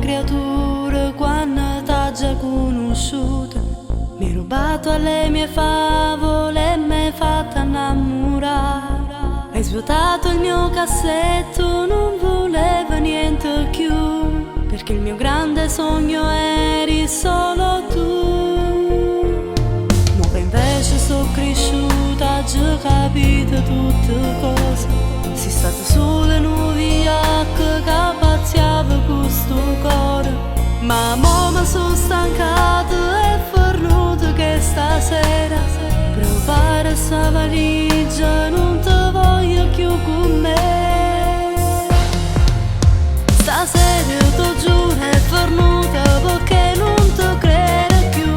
creatura quando t'ha già conosciuta. Mi hai rubato alle mie favole e mi hai fatta innamorare. Hai svuotato il mio cassetto, non voleva niente più, perché il mio grande sogno eri solo tu. Ma invece sono cresciuta, ho già capito tutte cose. Sei stata solo un vigliacco che pazziava questo cuore. Ma mo mi sono stancata e fornuta che stasera provare sta valigia, non te voglio più con me. Stasera t'ho giuro è fornuta perché non te credo più.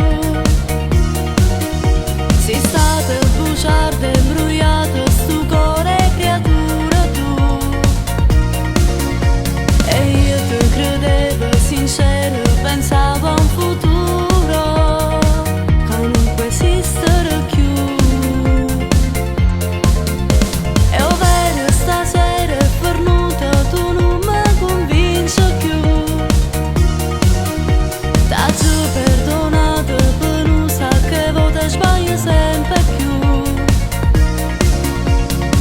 Sei stata bruciata e imbrogliata sto cuore creatura tu. E io te credevo sincero, pensavo a un futuro che non può esistere più. E ovvero stasera è fornuta, tu non mi convinci più. T'ho già perdonato per non sa che volte sbaglio sempre più.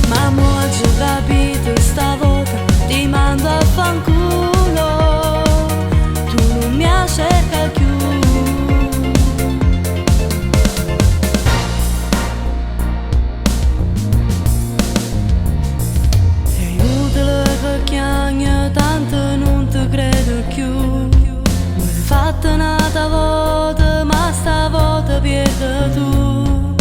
Ma mo ho già capito stavolta ti mando a fanculo, tu non mi cerca più. È inutile che chiagni, tanto non ti credo più. Me l'hai fatta un'altra volta, ma stavolta perdo tu.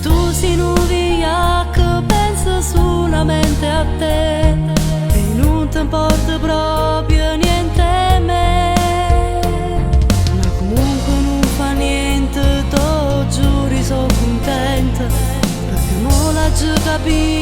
Tu sei un vigliacco, pensa solamente a te e non ti importa proprio niente a me. Ma comunque non fa niente, t'ho giuro sono contenta, perché mo l'ho già capito.